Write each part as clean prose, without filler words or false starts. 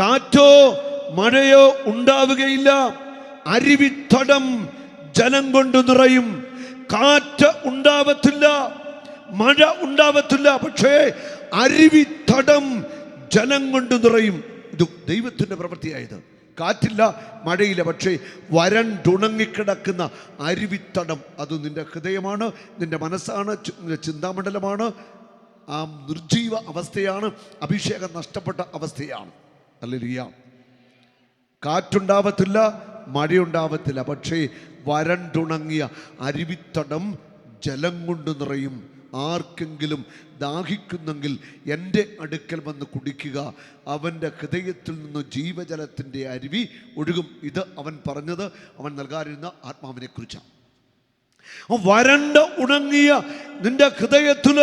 കാറ്റോ മഴയോ ഉണ്ടാവുകയില്ല. അരുവിത്തടം ജലം കൊണ്ട് നിറയും. കാറ്റ് ഉണ്ടാവത്തില്ല, മഴ ഉണ്ടാവത്തില്ല, പക്ഷേ അരുവിത്തടം ജലം കൊണ്ട് നിറയും. ഇത് ദൈവത്തിൻ്റെ പ്രവൃത്തിയായത്. കാറ്റില്ല, മഴയില്ല, പക്ഷേ വരണ്ടുണങ്ങിക്കിടക്കുന്ന അരുവിത്തടം അത് നിന്റെ ഹൃദയമാണ്, നിന്റെ മനസ്സാണ്, നിന്റെ ചിന്താമണ്ഡലമാണ്. ആ നിർജീവ അവസ്ഥയാണ്, അഭിഷേകം നഷ്ടപ്പെട്ട അവസ്ഥയാണ്. ഹല്ലേലൂയ. കാറ്റുണ്ടാവത്തില്ല, മഴയുണ്ടാവത്തില്ല, പക്ഷേ വരണ്ടുണങ്ങിയ അരുവിത്തടം ജലം കൊണ്ട് നിറയും. ആർക്കെങ്കിലും ദാഹിക്കുന്നെങ്കിൽ എൻ്റെ അടുക്കൽ വന്ന് കുടിക്കുക, അവൻ്റെ ഹൃദയത്തിൽ നിന്ന് ജീവജലത്തിൻ്റെ അരുവി ഒഴുകും. ഇത് അവൻ പറഞ്ഞത് അവൻ നൽകാനിരുന്ന ആത്മാവിനെ കുറിച്ചാണ്. വരണ്ട ഉണങ്ങിയ നിന്റെ ഹൃദയത്തിൽ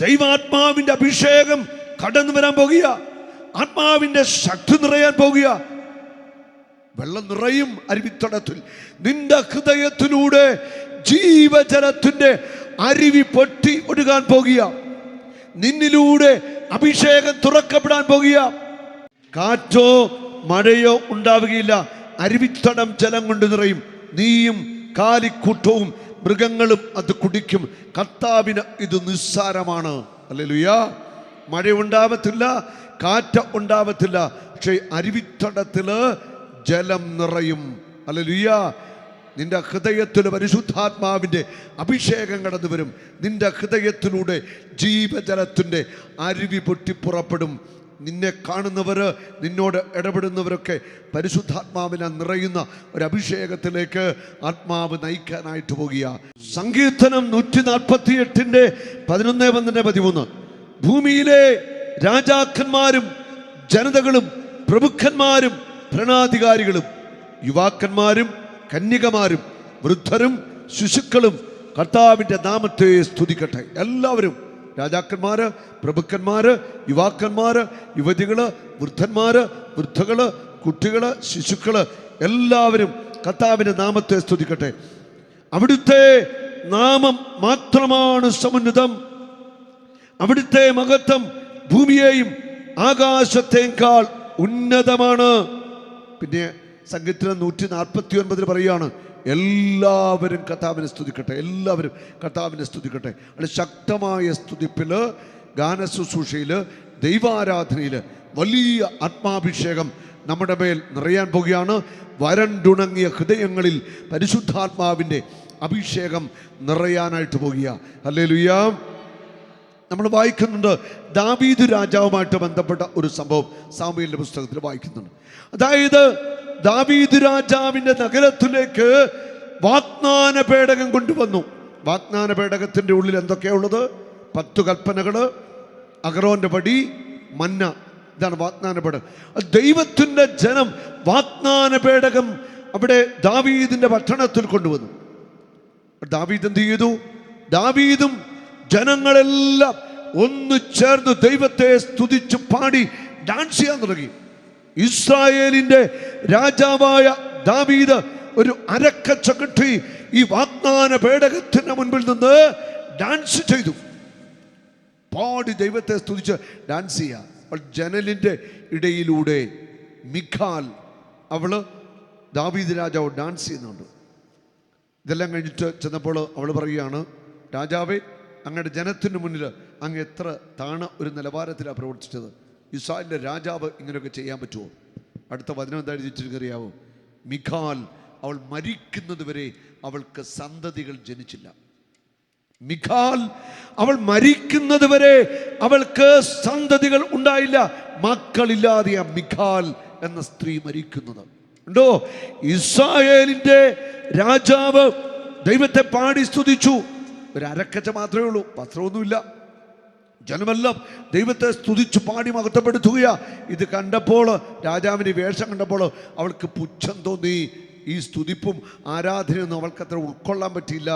ദൈവാത്മാവിൻ്റെ അഭിഷേകം കടന്നു വരാൻ പോകുക. ആത്മാവിൻ്റെ ശക്തി നിറയാൻ പോകുക. വെള്ളം നിറയും അരുവിത്തടത്തിൽ. നിന്റെ ഹൃദയത്തിലൂടെ ജീവജലത്തിൻ്റെ അരുവി പൊട്ടി ഒഴുകാൻ പോകുക. നിന്നിലൂടെ അഭിഷേകം തുറക്കപ്പെടാൻ പോകുക. കാറ്റോ മഴയോ ഉണ്ടാവുകയില്ല. അരുവിത്തടം ജലം കൊണ്ട് നിറയും. നീയും കാലിക്കൂട്ടവും മൃഗങ്ങളും അത് കുടിക്കും. കർത്താവിന് ഇത് നിസ്സാരമാണ്. ഹല്ലേലൂയ. മഴ ഉണ്ടാവത്തില്ല, കാറ്റ് ഉണ്ടാവത്തില്ല, പക്ഷേ അരുവിത്തടത്തില് ജലം നിറയും. ഹല്ലേലൂയ. നിന്റെ ഹൃദയത്തിൽ പരിശുദ്ധാത്മാവിൻ്റെ അഭിഷേകം കടന്നു വരും. നിന്റെ ഹൃദയത്തിലൂടെ ജീവജലത്തിൻ്റെ അരുവി പൊട്ടിപ്പുറപ്പെടും. നിന്നെ കാണുന്നവർ, നിന്നോട് ഇടപെടുന്നവരൊക്കെ പരിശുദ്ധാത്മാവിനെ നിറയുന്ന ഒരു അഭിഷേകത്തിലേക്ക് ആത്മാവ് നയിക്കാനായിട്ട് പോകുക. സങ്കീർത്തനം 148 11-13. ഭൂമിയിലെ രാജാക്കന്മാരും ജനതകളും പ്രഭുക്കന്മാരും ഭരണാധികാരികളും യുവാക്കന്മാരും കന്യകമാരും വൃദ്ധരും ശിശുക്കളും കർത്താവിൻ്റെ നാമത്തെ സ്തുതിക്കട്ടെ. എല്ലാവരും, രാജാക്കന്മാര്, പ്രഭുക്കന്മാര്, യുവാക്കന്മാര്, യുവതികള്, വൃദ്ധന്മാര്, വൃദ്ധകള്, കുട്ടികള്, ശിശുക്കള്, എല്ലാവരും കർത്താവിൻ്റെ നാമത്തെ സ്തുതിക്കട്ടെ. അവിടുത്തെ നാമം മാത്രമാണ് സമുന്നതം. അവിടുത്തെ മഹത്വം ഭൂമിയെയും ആകാശത്തേക്കാൾ ഉന്നതമാണ്. പിന്നെ സങ്കീർത്തനം 149 പറയുകയാണ്, എല്ലാവരും കർത്താവിനെ സ്തുതിക്കട്ടെ. എല്ലാവരും കർത്താവിനെ സ്തുതിക്കട്ടെ. അത് ശക്തമായ സ്തുതിപ്പിൽ, ഗാനശുശ്രൂഷയിൽ, ദൈവാരാധനയിൽ വലിയ ആത്മാഭിഷേകം നമ്മുടെ മേൽ നിറയാൻ പോകുകയാണ്. വരണ്ടുണങ്ങിയ ഹൃദയങ്ങളിൽ പരിശുദ്ധാത്മാവിൻ്റെ അഭിഷേകം നിറയാനായിട്ട് പോകുക. ഹല്ലേലൂയ. നമ്മൾ വായിക്കുന്നുണ്ട്, ദാവീദ് രാജാവുമായിട്ട് ബന്ധപ്പെട്ട ഒരു സംഭവം സാമുവേലിന്റെ പുസ്തകത്തിൽ വായിക്കുന്നുണ്ട്. അതായത് ദാവീദ് രാജാവിൻ്റെ നഗരത്തിലേക്ക് വാഗ്ദാന പേടകം കൊണ്ടുവന്നു. വാഗ്ദാന പേടകത്തിൻ്റെ ഉള്ളിൽ എന്തൊക്കെയാണുള്ളത്? 10 കൽപ്പനകള്, അഹരോന്റെ വടി, മന്ന. ഇതാണ് വാഗ്ദാന പേടകം. ദൈവത്തിൻ്റെ ജനം വാഗ്ദാന പേടകം അവിടെ ദാവീദിന്റെ പട്ടണത്തിൽ കൊണ്ടുവന്നു. ദാവീദ് എന്ത് ചെയ്തു? ദാവീദും ജനങ്ങളെല്ലാം ഒന്ന് ചേർന്ന് ദൈവത്തെ സ്തുതിച്ച് പാടി ഡാൻസ് ചെയ്യാൻ തുടങ്ങി. ഇസ്രായേലിന്റെ രാജാവായ ദാവീദ് ഒരു അരക്കച്ച കെട്ടി ഈ വാഗ്ദാന പേടകത്തിന് മുൻപിൽ നിന്ന് ഡാൻസ് ചെയ്തു. പാടി ദൈവത്തെ സ്തുതിച്ച് ഡാൻസ് ചെയ്യുക. അപ്പോൾ ജനലിൻ്റെ ഇടയിലൂടെ മിഖാൽ, അവള് ദാവീദ് രാജാവ് ഡാൻസ് ചെയ്യുന്നുണ്ട്. ഇതെല്ലാം കഴിഞ്ഞിട്ട് ചെന്നപ്പോൾ അവൾ പറയുകയാണ്, രാജാവേ, അങ്ങയുടെ ജനത്തിന് മുന്നിൽ അങ്ങ് എത്ര താണ ഒരു നിലവാരത്തിലാണ് പ്രവർത്തിച്ചത്. ഇസ്രായേലിൻ്റെ രാജാവ് ഇങ്ങനെയൊക്കെ ചെയ്യാൻ പറ്റുമോ? അടുത്ത വചനം എന്താ എഴുതിച്ചിരിക്കറിയാവോ? മിഖാൽ അവൾ മരിക്കുന്നത് വരെ അവൾക്ക് സന്തതികൾ ജനിച്ചില്ല. മിഖാൽ അവൾ മരിക്കുന്നത് വരെ അവൾക്ക് സന്തതികൾ ഉണ്ടായില്ല. മക്കളില്ലാതെയാ മിഖാൽ എന്ന സ്ത്രീ മരിക്കുന്നത്. ഉണ്ടോ? ഇസ്രായേലിന്റെ രാജാവ് ദൈവത്തെ പാടി സ്തുതിച്ചു. ഒരു അരക്കച്ച മാത്രമേ ഉള്ളൂ, വസ്ത്രമൊന്നുമില്ല. ജനമെല്ലാം ദൈവത്തെ സ്തുതിച്ചു പാടി മഹത്വപ്പെടുത്തുകയാ. ഇത് കണ്ടപ്പോൾ, രാജാവിൻ്റെ വേഷം കണ്ടപ്പോൾ അവൾക്ക് പുച്ഛം തോന്നി. ഈ സ്തുതിപ്പും ആരാധനയൊന്നും അവൾക്കത്ര ഉൾക്കൊള്ളാൻ പറ്റിയില്ല.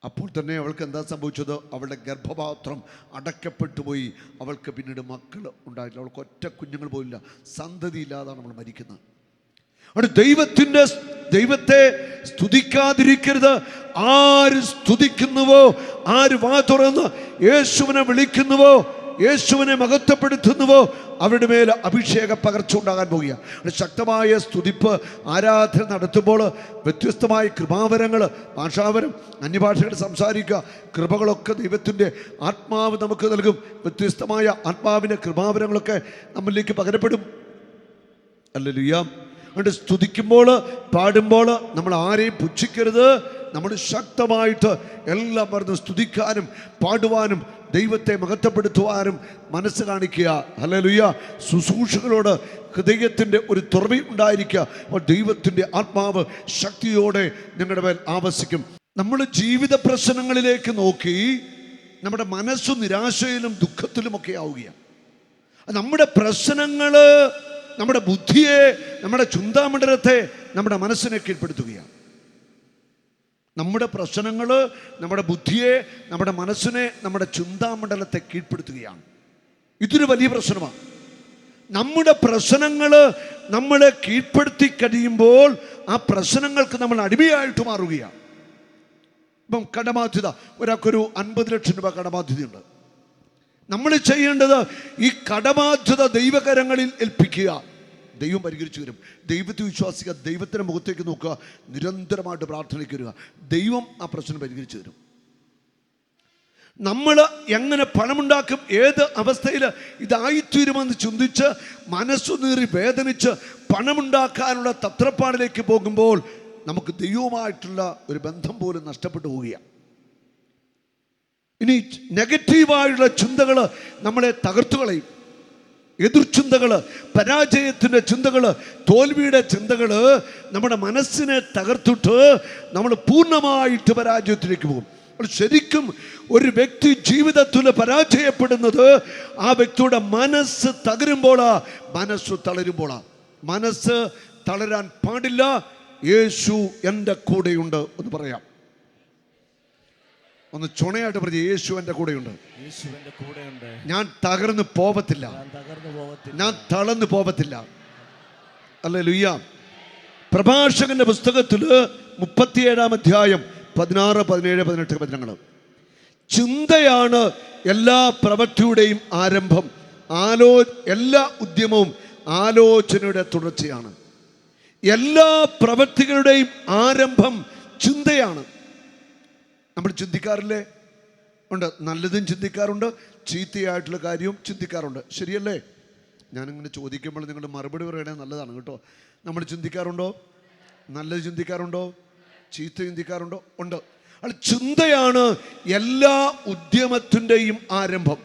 അപ്പോൾ തന്നെ അവൾക്ക് എന്താ സംഭവിച്ചത്? അവളുടെ ഗർഭപാത്രം അടയ്ക്കപ്പെട്ടു പോയി. അവൾക്ക് പിന്നീട് മക്കൾ ഉണ്ടായില്ല. അവൾക്ക് ഒറ്റ കുഞ്ഞുങ്ങൾ പോയില്ല. സന്തതി ഇല്ലാതാണ് അവൾ മരിക്കുന്നത്. അവിടെ ദൈവത്തെ സ്തുതിക്കാതിരിക്കരുത്. ആര് സ്തുതിക്കുന്നുവോ, ആര് വാ തുറന്ന് യേശുവിനെ വിളിക്കുന്നുവോ, യേശുവിനെ മഹത്വപ്പെടുത്തുന്നുവോ, അവരുടെ മേൽ അഭിഷേക പകർച്ച ഉണ്ടാകാൻ പോകുക. ശക്തമായ സ്തുതിപ്പ് ആരാധന നടത്തുമ്പോൾ വ്യത്യസ്തമായ കൃപാവരങ്ങൾ, ഭാഷാവരം, അന്യഭാഷകൾ സംസാരിക്കുക, കൃപകളൊക്കെ ദൈവത്തിൻ്റെ ആത്മാവ് നമുക്ക് നൽകും. വ്യത്യസ്തമായ ആത്മാവിൻ്റെ കൃപാവരങ്ങളൊക്കെ നമ്മളിലേക്ക് പകരപ്പെടും. ഹല്ലേലൂയ. അതുകൊണ്ട് സ്തുതിക്കുമ്പോൾ, പാടുമ്പോൾ നമ്മൾ ആരെയും പുച്ഛിക്കരുത്. നമ്മൾ ശക്തമായിട്ട് എല്ലാം പറഞ്ഞ് സ്തുതിക്കാനും പാടുവാനും ദൈവത്തെ മഹത്വപ്പെടുത്തുവാനും മനസ്സ് കാണിക്കുക. ഹല്ലേലൂയ. ശുശ്രൂഷകളോട് ഹൃദയത്തിൻ്റെ ഒരു തുറവി ഉണ്ടായിരിക്കുക. അപ്പോൾ ദൈവത്തിൻ്റെ ആത്മാവ് ശക്തിയോടെ നിങ്ങളുടെ മേൽ ആവസിക്കും. നമ്മൾ ജീവിത പ്രശ്നങ്ങളിലേക്ക് നോക്കി നമ്മുടെ മനസ്സ് നിരാശയിലും ദുഃഖത്തിലുമൊക്കെ ആവുകയാണ്. നമ്മുടെ പ്രശ്നങ്ങൾ നമ്മുടെ ബുദ്ധിയെ, നമ്മുടെ ചിന്താമണ്ഡലത്തെ, നമ്മുടെ മനസ്സിനെ കീഴ്പ്പെടുത്തുകയാണ്. നമ്മുടെ പ്രശ്നങ്ങൾ നമ്മുടെ ബുദ്ധിയെ, നമ്മുടെ മനസ്സിനെ, നമ്മുടെ ചിന്താമണ്ഡലത്തെ കീഴ്പ്പെടുത്തുകയാണ്. ഇതൊരു വലിയ പ്രശ്നമാണ്. നമ്മുടെ പ്രശ്നങ്ങൾ നമ്മളെ കീഴ്പ്പെടുത്തി കഴിയുമ്പോൾ ആ പ്രശ്നങ്ങൾക്ക് നമ്മൾ അടിമയായിട്ട് മാറുകയാണ്. ഇപ്പം കടബാധ്യത, ഒരാൾക്കൊരു 50 ലക്ഷം രൂപ കടബാധ്യതയുണ്ട്. നമ്മൾ ചെയ്യേണ്ടത് ഈ കടബാധ്യത ദൈവകരങ്ങളിൽ ഏൽപ്പിക്കുക. ദൈവം പരിഹരിച്ചു വരും. ദൈവത്തെ വിശ്വസിക്കുക, ദൈവത്തിൻ്റെ മുഖത്തേക്ക് നോക്കുക, നിരന്തരമായിട്ട് പ്രാർത്ഥനയ്ക്ക് വരിക. ദൈവം ആ പ്രശ്നം പരിഹരിച്ചു തരും. നമ്മൾ എങ്ങനെ പണമുണ്ടാക്കും, ഏത് അവസ്ഥയിൽ ഇതായിത്തീരുമെന്ന് ചിന്തിച്ച് മനസ്സു നീറി വേദനിച്ച് പണമുണ്ടാക്കാനുള്ള തത്രപ്പാടിലേക്ക് പോകുമ്പോൾ നമുക്ക് ദൈവവുമായിട്ടുള്ള ഒരു ബന്ധം പോലും നഷ്ടപ്പെട്ടു പോവുകയാണ്. ഇനി നെഗറ്റീവായുള്ള ചിന്തകൾ നമ്മളെ തകർത്തു കളയും. എതിർചിന്തകൾ, പരാജയത്തിൻ്റെ ചിന്തകൾ, തോൽവിയുടെ ചിന്തകൾ നമ്മുടെ മനസ്സിനെ തകർത്തിട്ട് നമ്മൾ പൂർണ്ണമായിട്ട് പരാജയത്തിലേക്ക് പോകും. ശരിക്കും ഒരു വ്യക്തി ജീവിതത്തിൽ പരാജയപ്പെടുന്നത് ആ വ്യക്തിയുടെ മനസ്സ് തകരുമ്പോളാ, മനസ്സ് തളരുമ്പോളാ. മനസ്സ് തളരാൻ പാടില്ല. യേശു എൻ്റെ കൂടെയുണ്ട് എന്ന് പറയാം. ഒന്ന് ചുണയായിട്ട് പറഞ്ഞ്, യേശു എൻ്റെ കൂടെയുണ്ട്. ഞാൻ തകർന്നു പോവത്തില്ല, ഞാൻ തളർന്നു പോവത്തില്ല. ഹല്ലേലൂയ. പ്രഭാഷകന്റെ പുസ്തകത്തിൽ 37-ാം അധ്യായം 16, 17, 18 വചനങ്ങൾ. ചിന്തയാണ് എല്ലാ പ്രവൃത്തിയുടെയും ആരംഭം. എല്ലാ ഉദ്യമവും ആലോചനയുടെ തുടർച്ചയാണ്. എല്ലാ പ്രവൃത്തികളുടെയും ആരംഭം ചിന്തയാണ്. നമ്മൾ ചിന്തിക്കാറില്ലേ? ഉണ്ട്. നല്ലതും ചിന്തിക്കാറുണ്ട്, ചീത്തയായിട്ടുള്ള കാര്യവും ചിന്തിക്കാറുണ്ട്. ശരിയല്ലേ? ഞാനിങ്ങനെ ചോദിക്കുമ്പോൾ നിങ്ങൾ മറുപടി പറയണേ നല്ലതാണ് കേട്ടോ. നമ്മൾ ചിന്തിക്കാറുണ്ടോ? നല്ലത് ചിന്തിക്കാറുണ്ടോ? ചീത്ത ചിന്തിക്കാറുണ്ടോ? ഉണ്ട്. അത് ചിന്തയാണ് എല്ലാ ഉദ്യമത്തിൻ്റെയും ആരംഭം.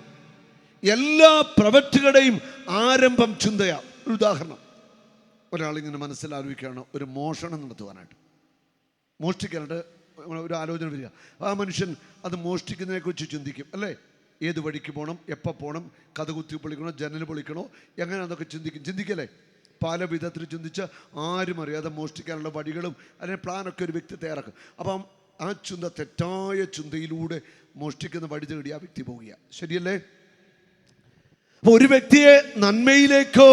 എല്ലാ പ്രവൃത്തികളുടെയും ആരംഭം ചിന്തയാണ്. ഒരു ഉദാഹരണം, ഒരാളിങ്ങനെ മനസ്സിലാലോചിക്കുകയാണ് ഒരു മോഷണം നടത്തുവാനായിട്ട്. മോഷ്ടിക്കാനായിട്ട് ഒരു ആലോചന വരിക. ആ മനുഷ്യൻ അത് മോഷ്ടിക്കുന്നതിനെക്കുറിച്ച് ചിന്തിക്കും അല്ലേ? ഏത് വഴിക്ക് പോകണം, എപ്പോൾ പോകണം, കഥ കുത്തി പൊളിക്കണോ, ജനൽ പൊളിക്കണോ, എങ്ങനെ അതൊക്കെ ചിന്തിക്കല്ലേ? പല വിധത്തിൽ ചിന്തിച്ച് ആരും അറിയാതെ മോഷ്ടിക്കാനുള്ള വഴികളും അതിൻ്റെ പ്ലാനൊക്കെ ഒരു വ്യക്തി തയ്യാറാക്കും. അപ്പം ആ ചിന്ത, തെറ്റായ ചിന്തയിലൂടെ മോഷ്ടിക്കുന്ന വഴി തേടി ആ വ്യക്തി പോവുക. ശരിയല്ലേ? അപ്പോൾ ഒരു വ്യക്തിയെ നന്മയിലേക്കോ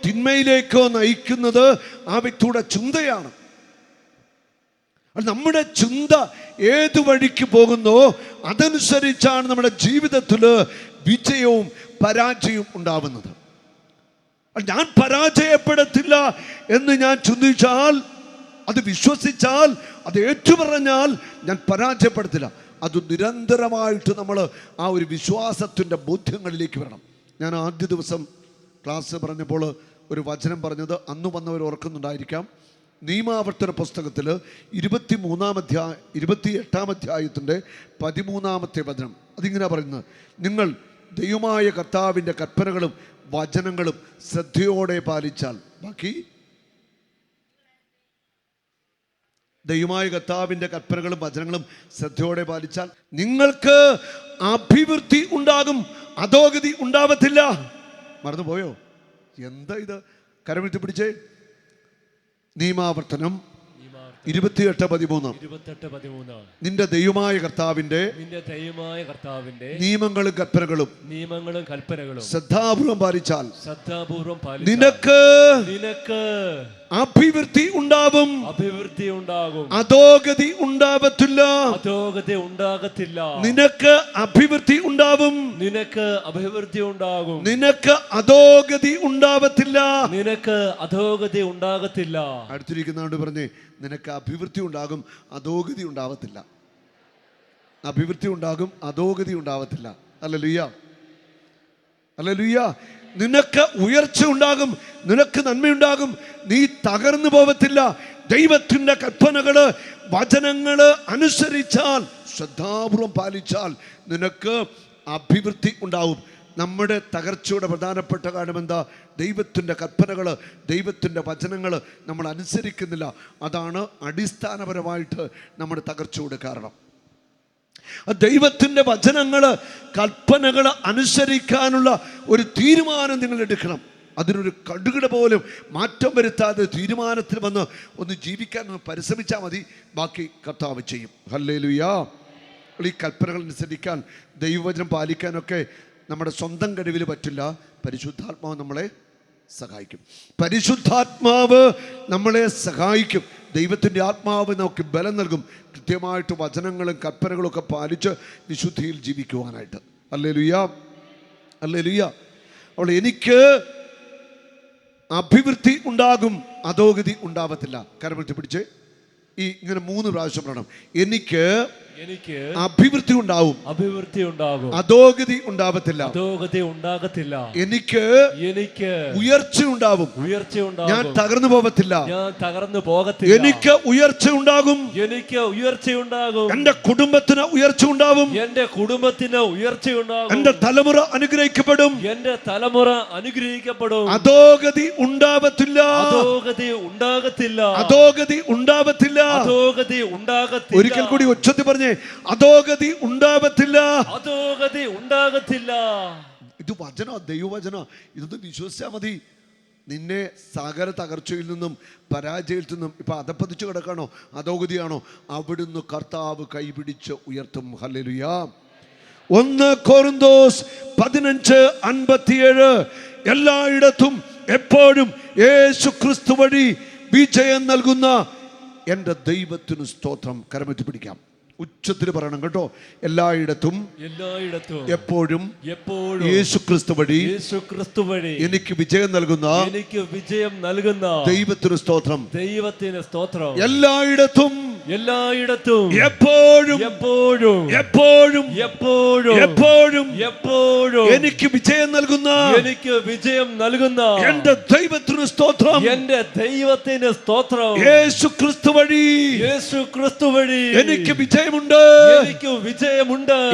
തിന്മയിലേക്കോ നയിക്കുന്നത് ആ വ്യക്തിയുടെ ചിന്തയാണ്. നമ്മുടെ ചിന്ത ഏതു വഴിക്ക് പോകുന്നോ അതനുസരിച്ചാണ് നമ്മുടെ ജീവിതത്തിൽ വിജയവും പരാജയവും ഉണ്ടാവുന്നത്. ഞാൻ പരാജയപ്പെടത്തില്ല എന്ന് ഞാൻ ചിന്തിച്ചാൽ, അത് വിശ്വസിച്ചാൽ, അത് ഏറ്റുപറഞ്ഞാൽ ഞാൻ പരാജയപ്പെടത്തില്ല. അത് നിരന്തരമായിട്ട് നമ്മൾ ആ ഒരു വിശ്വാസത്തിൻ്റെ ബോധ്യങ്ങളിലേക്ക് വരണം. ഞാൻ ആദ്യ ദിവസം ക്ലാസ് പറഞ്ഞപ്പോൾ ഒരു വചനം പറഞ്ഞത് അന്ന് വന്നവർ ഓർക്കുന്നുണ്ടായിരിക്കാം. നിയമാവർത്തന പുസ്തകത്തിൽ 28-ാം അധ്യായത്തിൻ്റെ 13-ാമത്തെ വചനം. അതിങ്ങനെ പറയുന്നത്, നിങ്ങൾ ദൈവമായ കർത്താവിൻ്റെ കൽപ്പനകളും വചനങ്ങളും ശ്രദ്ധയോടെ പാലിച്ചാൽ. ബാക്കി, ദൈവമായ കർത്താവിൻ്റെ കൽപ്പനകളും വചനങ്ങളും ശ്രദ്ധയോടെ പാലിച്ചാൽ നിങ്ങൾക്ക് അഭിവൃദ്ധി ഉണ്ടാകും, അധോഗതി ഉണ്ടാവത്തില്ല. മറന്നുപോയോ? എന്താ ഇത്? കരമിട്ട് പിടിച്ചേ. നിയമാവർത്തനം 28:13 നിന്റെ ദൈവമായ കർത്താവിന്റെ നിയമങ്ങളും കൽപ്പനകളും ശ്രദ്ധാപൂർവം പാലിച്ചാൽ നിനക്ക് അഭിവൃദ്ധി ഉണ്ടാവും, അധോഗതി ഉണ്ടാവത്തില്ല. നിനക്ക് അഭിവൃദ്ധി ഉണ്ടാവും, നിനക്ക് അധോഗതി ഉണ്ടാവത്തില്ല. അടുത്തിരിക്കുന്നവരോട് പറഞ്ഞേ, നിനക്ക് അഭിവൃദ്ധി ഉണ്ടാകും, അധോഗതി ഉണ്ടാവത്തില്ല. അഭിവൃദ്ധി ഉണ്ടാകും, അധോഗതി ഉണ്ടാവത്തില്ല. Hallelujah, hallelujah. നിനക്ക് ഉയർച്ച ഉണ്ടാകും, നിനക്ക് നന്മയുണ്ടാകും, നീ തകർന്നു പോവത്തില്ല. ദൈവത്തിൻ്റെ കൽപ്പനകള്, വചനങ്ങള് അനുസരിച്ചാൽ, ശ്രദ്ധാപൂർവം പാലിച്ചാൽ നിനക്ക് അഭിവൃദ്ധി ഉണ്ടാവും. നമ്മുടെ തകർച്ചയുടെ പ്രധാനപ്പെട്ട കാരണം എന്താ? ദൈവത്തിൻ്റെ കൽപ്പനകൾ, ദൈവത്തിൻ്റെ വചനങ്ങൾ നമ്മൾ അനുസരിക്കുന്നില്ല. അതാണ് അടിസ്ഥാനപരമായിട്ട് നമ്മുടെ തകർച്ചയുടെ കാരണം. ദൈവത്തിൻ്റെ വചനങ്ങൾ, കൽപ്പനകൾ അനുസരിക്കാനുള്ള ഒരു തീരുമാനം നിങ്ങൾ എടുക്കണം. അതിനൊരു കടുകിട പോലും മാറ്റം വരുത്താതെ തീരുമാനത്തിൽ വന്ന് ഒന്ന് ജീവിക്കാൻ പരിശ്രമിച്ചാൽ മതി, ബാക്കി കർത്താവ് ചെയ്യും. ഹല്ലേലൂയാ. ഈ കൽപ്പനകൾ അനുസരിക്കാൻ, ദൈവവചനം പാലിക്കാനൊക്കെ നമ്മുടെ സ്വന്തം കഴിവിൽ പറ്റില്ല. പരിശുദ്ധാത്മാവ് നമ്മളെ സഹായിക്കും. പരിശുദ്ധാത്മാവ് നമ്മളെ സഹായിക്കും. ദൈവത്തിൻ്റെ ആത്മാവ് നമുക്ക് ബലം നൽകും, കൃത്യമായിട്ട് വചനങ്ങളും കൽപ്പനകളും ഒക്കെ പാലിച്ച് വിശുദ്ധിയിൽ ജീവിക്കുവാനായിട്ട്. ഹല്ലേലൂയാ, ഹല്ലേലൂയാ. അപ്പോൾ എനിക്ക് അഭിവൃദ്ധി ഉണ്ടാകും, അധോഗതി ഉണ്ടാവത്തില്ല. കരമുയർത്തി പിടിച്ച് ഇങ്ങനെ 3 പ്രാവശ്യം പറയണം. എനിക്ക് അഭിവൃദ്ധി ഉണ്ടാവും, അധോഗതി ഉണ്ടാവത്തില്ല. എനിക്ക് ഉയർച്ച ഉണ്ടാവും, ഞാൻ തകർന്നു പോകത്തില്ല. എനിക്ക് ഉയർച്ച ഉണ്ടാകും, എന്റെ കുടുംബത്തിന് ഉയർച്ച ഉണ്ടാവും, എന്റെ തലമുറ അനുഗ്രഹിക്കപ്പെടും, അധോഗതി ഉണ്ടാവത്തില്ല. ഒരിക്കൽ കൂടി ഉച്ചത്തിൽ പറഞ്ഞേ, അധോഗതി ഉണ്ടാവത്തില്ല. ഇത് വചന, ദൈവവചന. ഇതൊന്നും വിശ്വസിച്ചാൽ മതി. നിന്നെ സകല തകർച്ചയിൽ നിന്നും പരാജയത്തിൽ നിന്നും ഇപ്പൊ അധപ്പതിച്ചു കിടക്കാണോ, അധോഗതിയാണോ, അവിടുന്ന് കർത്താവ് കൈപിടിച്ച് ഉയർത്തും. ഹല്ലേലൂയാ. 1 കൊരിന്തോസ് 15:57 എല്ലായിടത്തും എപ്പോഴും യേശു ക്രിസ്തു വഴി വിജയം നൽകുന്ന എൻ്റെ ദൈവത്തിന് സ്തോത്രം. കരമറ്റി പിടിക്കാം, ഉച്ചത്തിൽ പറയണം കേട്ടോ. എല്ലായിടത്തും എപ്പോഴും യേശു ക്രിസ്തു വഴി എനിക്ക് വിജയം നൽകുന്ന ദൈവത്തിന് സ്തോത്രം. എല്ലായിടത്തും എപ്പോഴും എനിക്ക് വിജയം നൽകുന്ന എന്റെ ദൈവത്തിന് സ്തോത്രം. യേശു ക്രിസ്തു വഴി എനിക്ക് വിജയമുണ്ട്.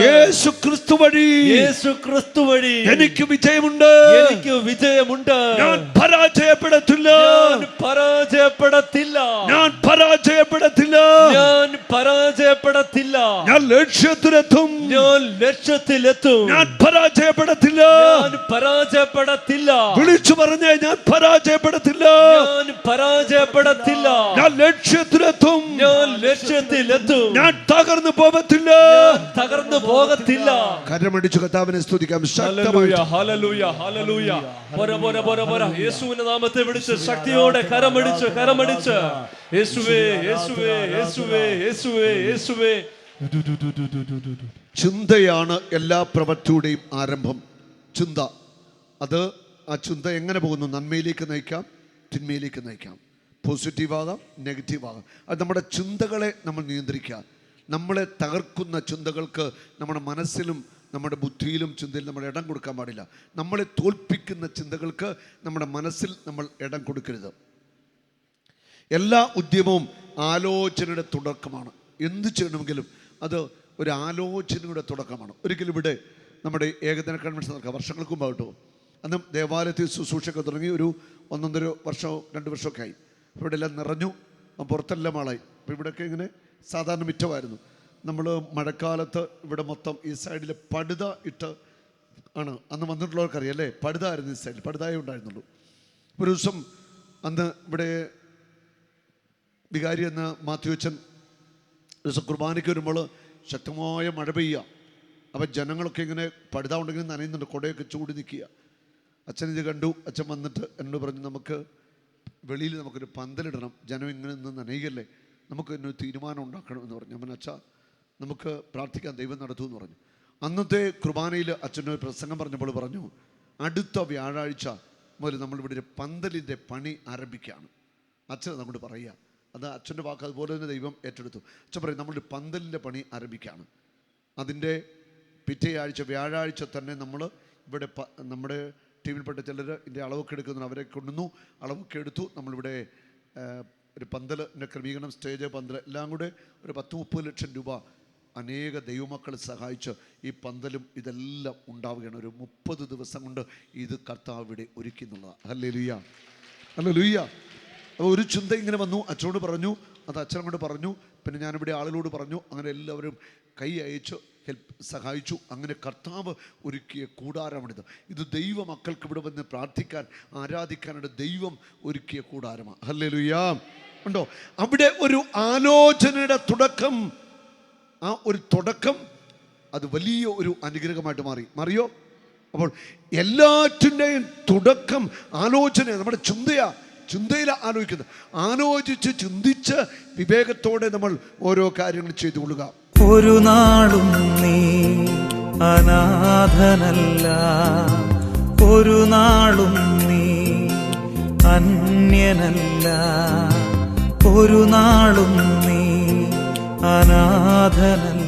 യേശു ക്രിസ്തു വഴി എനിക്ക് വിജയമുണ്ട്. ഞാൻ പരാജയപ്പെടത്തില്ല. ഞാൻ ലക്ഷ്യത്തിലെത്തും. ഞാൻ പരാജയപ്പെടത്തില്ല. വിളിച്ചു പറഞ്ഞേ, ഞാൻ പരാജയപ്പെടത്തില്ല. ഞാൻ ലക്ഷ്യത്തിലെത്തും. ഞാൻ തകർന്നു പോകത്തില്ല. കരമടിച്ചു കർത്താവിനെ സ്തുതിക്കാം. യേശുവിന്റെ നാമത്തെ വിളിച്ച് ശക്തിയോടെ കരമടിച്ച് യേശുവേ യേശുവേ യേശുവേ യേശുവേ യേശുവേ. ചിന്തയാണ് എല്ലാ പ്രവൃത്തിയുടെയും ആരംഭം. ചിന്ത, അത് ആ ചിന്ത എങ്ങനെ പോകുന്നു? നന്മയിലേക്ക് നയിക്കാം, തിന്മയിലേക്ക് നയിക്കാം. പോസിറ്റീവ് ആകാം, നെഗറ്റീവ് ആകാം. അത് നമ്മുടെ ചിന്തകളെ നമ്മൾ നിയന്ത്രിക്കുക. നമ്മളെ തകർക്കുന്ന ചിന്തകൾക്ക് നമ്മുടെ മനസ്സിലും നമ്മുടെ ബുദ്ധിയിലും ചിന്തയിലും നമ്മൾ ഇടം കൊടുക്കാൻ പാടില്ല. നമ്മളെ തോൽപ്പിക്കുന്ന ചിന്തകൾക്ക് നമ്മുടെ മനസ്സിൽ നമ്മൾ ഇടം കൊടുക്കരുത്. എല്ലാ ഉദ്യമവും ആലോചനയുടെ തുടക്കമാണ്. എന്ത് ചെയ്യണമെങ്കിലും അത് ഒരു ആലോചനയുടെ തുടക്കമാണ്. ഒരിക്കലും ഇവിടെ നമ്മുടെ ഏകദിന കൺവെൻഷൻ നടക്കുക, വർഷങ്ങൾക്ക് മുമ്പാകട്ടോ. അന്ന് ദേവാലയത്തിൽ ശുശ്രൂഷയൊക്കെ തുടങ്ങി ഒരു 1.5 വർഷമോ 2 വർഷമൊക്കെ ആയി. ഇവിടെ എല്ലാം നിറഞ്ഞു, പുറത്തെല്ലാം ആളായി. അപ്പോൾ ഇവിടെയൊക്കെ ഇങ്ങനെ സാധാരണ മിറ്റമായിരുന്നു. നമ്മൾ മഴക്കാലത്ത് ഇവിടെ മൊത്തം ഈ സൈഡിൽ പടുത ഇട്ട് ആണ് അന്ന് വന്നിട്ടുള്ളവർക്കറിയാം അല്ലേ. പടുതായിരുന്നു ഈ സൈഡിൽ, പടുതായേ ഉണ്ടായിരുന്നുള്ളൂ. ഒരു ദിവസം അന്ന് ഇവിടെ വികാരി എന്ന മാത്യു അച്ഛൻ ദിവസം കുർബാനയ്ക്ക് വരുമ്പോൾ ശക്തമായ മഴ പെയ്യുക. അപ്പം ജനങ്ങളൊക്കെ ഇങ്ങനെ പഴുത ഉണ്ടെങ്കിൽ നനയുന്നുണ്ട്, കുടയൊക്കെ ചൂടി നിൽക്കുക. അച്ഛൻ ഇത് കണ്ടു. അച്ഛൻ വന്നിട്ട് എന്നോട് പറഞ്ഞു, നമുക്ക് വെളിയിൽ നമുക്കൊരു പന്തലിടണം, ജനം ഇങ്ങനെ നിന്ന് നനയുകയല്ലേ, നമുക്ക് എന്നൊരു തീരുമാനം ഉണ്ടാക്കണമെന്ന് പറഞ്ഞു. ഞാൻ അച്ഛാ നമുക്ക് പ്രാർത്ഥിക്കാൻ, ദൈവം നടത്തുമെന്ന് പറഞ്ഞു. അന്നത്തെ കുർബാനയിൽ അച്ഛനൊരു പ്രസംഗം പറഞ്ഞപ്പോൾ പറഞ്ഞു, അടുത്ത വ്യാഴാഴ്ച മുതൽ നമ്മളിവിടെ ഒരു പന്തലിൻ്റെ പണി ആരംഭിക്കുകയാണ്. അച്ഛൻ നമ്മോട് പറയുക, അത് അച്ഛൻ്റെ വാക്ക് അതുപോലെ തന്നെ ദൈവം ഏറ്റെടുത്തു. അച്ഛൻ പറയും, നമ്മളൊരു പന്തലിൻ്റെ പണി ആരംഭിക്കുകയാണ്. അതിൻ്റെ പിറ്റേ ആഴ്ച വ്യാഴാഴ്ച തന്നെ നമ്മൾ ഇവിടെ നമ്മുടെ ടീമിൽപ്പെട്ട ചിലർ ഇതിൻ്റെ അളവൊക്കെ എടുക്കുന്നു, അവരെ കൊണ്ടുവന്നു, അളവൊക്കെ എടുത്തു. നമ്മളിവിടെ ഒരു പന്തലിൻ്റെ ക്രമീകരണം, സ്റ്റേജ്, പന്തൽ എല്ലാം കൂടെ ഒരു 10-30 ലക്ഷം രൂപ അനേക ദൈവമക്കളെ സഹായിച്ച് ഈ പന്തലും ഇതെല്ലാം ഉണ്ടാവുകയാണ്. ഒരു 30 ദിവസം കൊണ്ട് ഇത് കർത്താവ് ഇവിടെ ഒരുക്കി എന്നുള്ളതാണ്. Hallelujah, hallelujah. അപ്പോൾ ഒരു ചിന്ത ഇങ്ങനെ വന്നു, അച്ഛനോട് പറഞ്ഞു, അത് അച്ഛൻ കൊണ്ട് പറഞ്ഞു, പിന്നെ ഞാനിവിടെ ആളുകളോട് പറഞ്ഞു. അങ്ങനെ എല്ലാവരും കൈ അയച്ച് സഹായിച്ചു. അങ്ങനെ കർത്താവ് ഒരുക്കിയ കൂടാരമാണിത്. ഇത് ദൈവ മക്കൾക്ക് ഇവിടെ വന്ന് പ്രാർത്ഥിക്കാൻ, ആരാധിക്കാനായിട്ട് ദൈവം ഒരുക്കിയ കൂടാരമാണ്. ഹല്ലേലൂയ. ഉണ്ടോ? അവിടെ ഒരു ആലോചനയുടെ തുടക്കം, ആ ഒരു തുടക്കം അത് വലിയ ഒരു അനുഗ്രഹമായിട്ട് മാറിയോ? അപ്പോൾ എല്ലാറ്റിൻ്റെയും തുടക്കം ആലോചന, നമ്മുടെ ചിന്തയിൽ ആലോചിക്കുന്നത്, ആലോചിച്ച് ചിന്തിച്ച് വിവേകത്തോടെ നമ്മൾ ഓരോ കാര്യങ്ങൾ ചെയ്തു കൊള്ളുക. ഒരു നാളും നീ അനാഥനല്ല, ഒരു നാളും നീ അന്യനല്ല, ഒരു നാളും നീ അനാഥനല്ല.